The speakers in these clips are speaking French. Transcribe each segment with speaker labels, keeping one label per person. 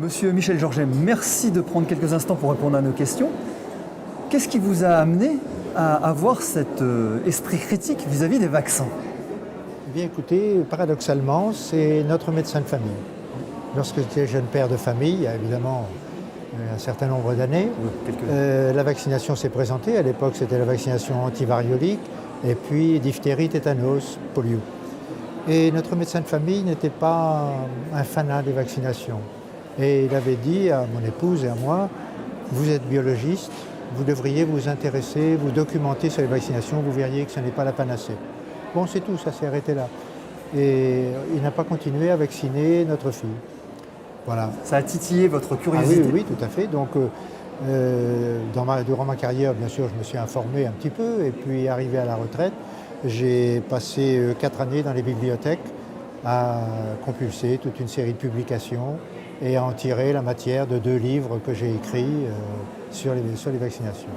Speaker 1: Monsieur Michel Georget, merci de prendre quelques instants pour répondre à nos questions. Qu'est-ce qui vous a amené à avoir cet esprit critique vis-à-vis des vaccins?
Speaker 2: Eh bien écoutez, paradoxalement, c'est notre médecin de famille. Lorsque j'étais jeune père de famille, il y a évidemment un certain nombre d'années, la vaccination s'est présentée. À l'époque, c'était la vaccination antivariolique, et puis diphtérie, tétanos, polio. Et notre médecin de famille n'était pas un fanat des vaccinations. Et il avait dit à mon épouse et à moi, vous êtes biologiste, vous devriez vous intéresser, vous documenter sur les vaccinations, vous verriez que ce n'est pas la panacée. Bon, c'est tout, ça s'est arrêté là. Et il n'a pas continué à vacciner notre fille. Voilà.
Speaker 1: Ça a titillé votre curiosité?
Speaker 2: Oui, tout à fait. Donc, durant ma carrière, bien sûr, je me suis informé un petit peu. Et puis, arrivé à la retraite, j'ai passé 4 années dans les bibliothèques à compulser toute une série de publications et à en tirer la matière de 2 livres que j'ai écrits sur les vaccinations.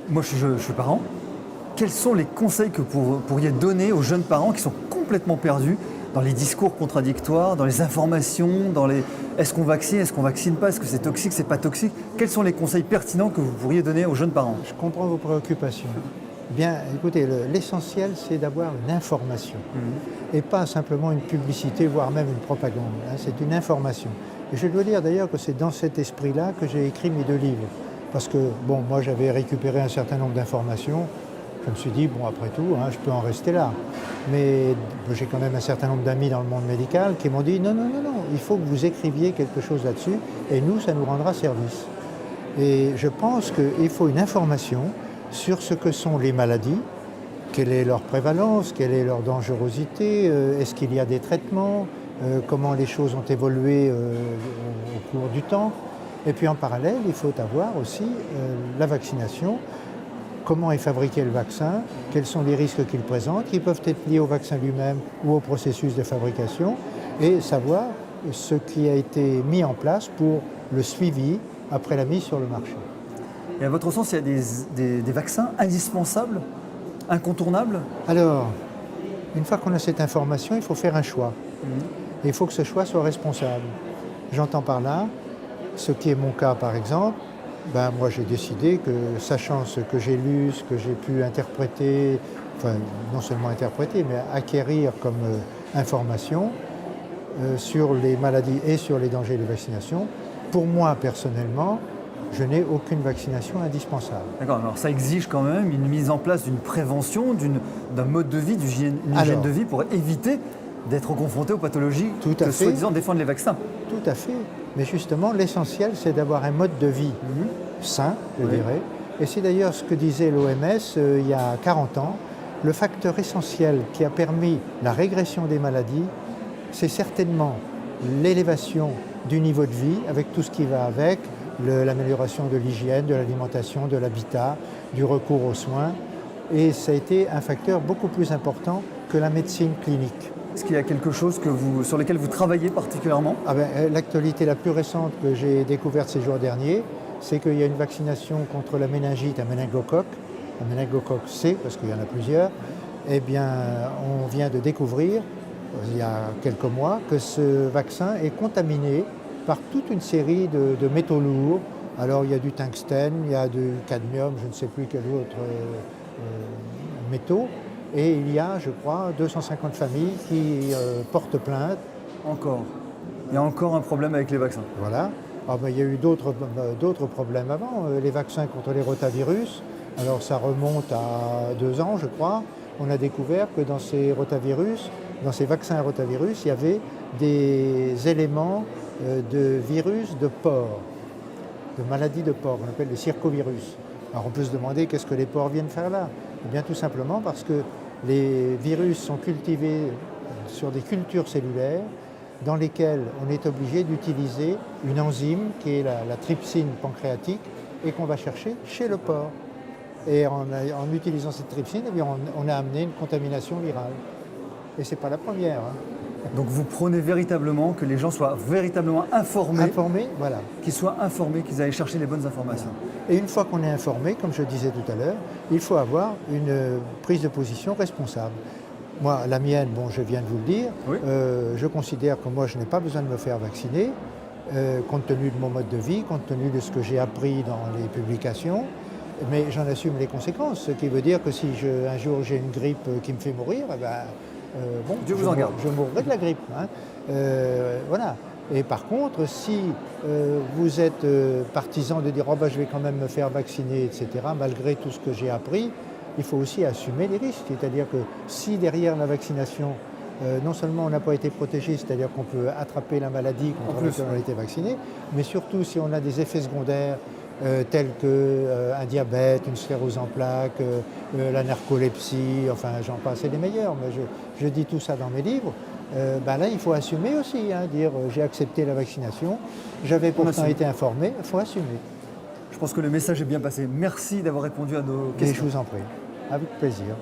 Speaker 1: Moi, je suis parent. Quels sont les conseils que vous pourriez donner aux jeunes parents qui sont complètement perdus dans les discours contradictoires, dans les informations, dans les est-ce qu'on vaccine, est-ce qu'on vaccine pas, est-ce que c'est toxique, c'est pas toxique? Quels sont les conseils pertinents que vous pourriez donner aux jeunes parents?
Speaker 2: Je comprends vos préoccupations. Bien, écoutez, l'essentiel, c'est d'avoir une information et pas simplement une publicité, voire même une propagande. Hein, c'est une information. Et je dois dire d'ailleurs que c'est dans cet esprit-là que j'ai écrit mes 2 livres. Parce que, bon, moi j'avais récupéré un certain nombre d'informations. Je me suis dit, bon, après tout, hein, je peux en rester là. Mais j'ai quand même un certain nombre d'amis dans le monde médical qui m'ont dit, non, il faut que vous écriviez quelque chose là-dessus et nous, ça nous rendra service. Et je pense qu'il faut une information sur ce que sont les maladies, quelle est leur prévalence, quelle est leur dangerosité, est-ce qu'il y a des traitements, comment les choses ont évolué au cours du temps. Et puis en parallèle, il faut avoir aussi la vaccination. Comment est fabriqué le vaccin, quels sont les risques qu'il présente, qui peuvent être liés au vaccin lui-même ou au processus de fabrication, et savoir ce qui a été mis en place pour le suivi après la mise sur le marché.
Speaker 1: Et à votre sens, il y a des vaccins indispensables, incontournables?
Speaker 2: Alors, une fois qu'on a cette information, il faut faire un choix. Et il faut que ce choix soit responsable. J'entends par là, ce qui est mon cas par exemple, moi j'ai décidé que, sachant ce que j'ai lu, ce que j'ai pu interpréter, enfin non seulement interpréter, mais acquérir comme information sur les maladies et sur les dangers des vaccinations, pour moi personnellement, je n'ai aucune vaccination indispensable.
Speaker 1: D'accord, alors ça exige quand même une mise en place d'une prévention, d'un mode de vie, d'une hygiène de vie pour éviter d'être confronté aux pathologies que soi-disant défendent les vaccins.
Speaker 2: Tout à fait. Mais justement, l'essentiel, c'est d'avoir un mode de vie sain, je dirais. Et c'est d'ailleurs ce que disait l'OMS il y a 40 ans. Le facteur essentiel qui a permis la régression des maladies, c'est certainement l'élévation du niveau de vie, avec tout ce qui va avec, l'amélioration de l'hygiène, de l'alimentation, de l'habitat, du recours aux soins. Et ça a été un facteur beaucoup plus important que la médecine clinique.
Speaker 1: Est-ce qu'il y a quelque chose sur lequel vous travaillez particulièrement?
Speaker 2: L'actualité la plus récente que j'ai découverte ces jours derniers, c'est qu'il y a une vaccination contre la méningite à méningocoque C, parce qu'il y en a plusieurs. Eh bien, on vient de découvrir, il y a quelques mois, que ce vaccin est contaminé par toute une série de métaux lourds. Alors, il y a du tungstène, il y a du cadmium, je ne sais plus quel autre métaux. Et il y a, je crois, 250 familles qui portent plainte.
Speaker 1: Encore. Il y a encore un problème avec les vaccins.
Speaker 2: Voilà. Il y a eu d'autres problèmes avant. Les vaccins contre les rotavirus, alors ça remonte à 2 ans, je crois. On a découvert que dans ces vaccins à rotavirus, il y avait des éléments de virus de porc, de maladies de porc, on appelle les circovirus. Alors on peut se demander qu'est-ce que les porcs viennent faire là? Eh bien tout simplement parce que les virus sont cultivés sur des cultures cellulaires dans lesquelles on est obligé d'utiliser une enzyme qui est la trypsine pancréatique et qu'on va chercher chez le porc. Et en utilisant cette trypsine, eh bien, on a amené une contamination virale. Et ce n'est pas la première.
Speaker 1: Donc vous prenez véritablement que les gens soient véritablement informés,
Speaker 2: voilà.
Speaker 1: Qu'ils soient informés, qu'ils aillent chercher les bonnes informations.
Speaker 2: Et une fois qu'on est informé, comme je disais tout à l'heure, il faut avoir une prise de position responsable. Moi, la mienne, je viens de vous le dire, je considère que moi je n'ai pas besoin de me faire vacciner compte tenu de mon mode de vie, compte tenu de ce que j'ai appris dans les publications, mais j'en assume les conséquences, ce qui veut dire que si un jour j'ai une grippe qui me fait mourir, eh ben, bon,
Speaker 1: Dieu vous en garde.
Speaker 2: je mourrai de la grippe. Hein. Voilà. Et par contre, si vous êtes partisan de dire oh, ben, je vais quand même me faire vacciner, etc., malgré tout ce que j'ai appris, il faut aussi assumer les risques. C'est-à-dire que si derrière la vaccination, non seulement on n'a pas été protégé, c'est-à-dire qu'on peut attraper la maladie contre laquelle on a été vacciné, mais surtout si on a des effets secondaires tels qu'un diabète, une sclérose en plaques, la narcolepsie, enfin j'en passe, c'est les meilleurs, mais je dis tout ça dans mes livres. Ben là, il faut assumer aussi, hein, dire j'ai accepté la vaccination, j'avais pourtant été informé, il faut assumer.
Speaker 1: Je pense que le message est bien passé. Merci d'avoir répondu à nos questions.
Speaker 2: Et je vous en prie, avec plaisir.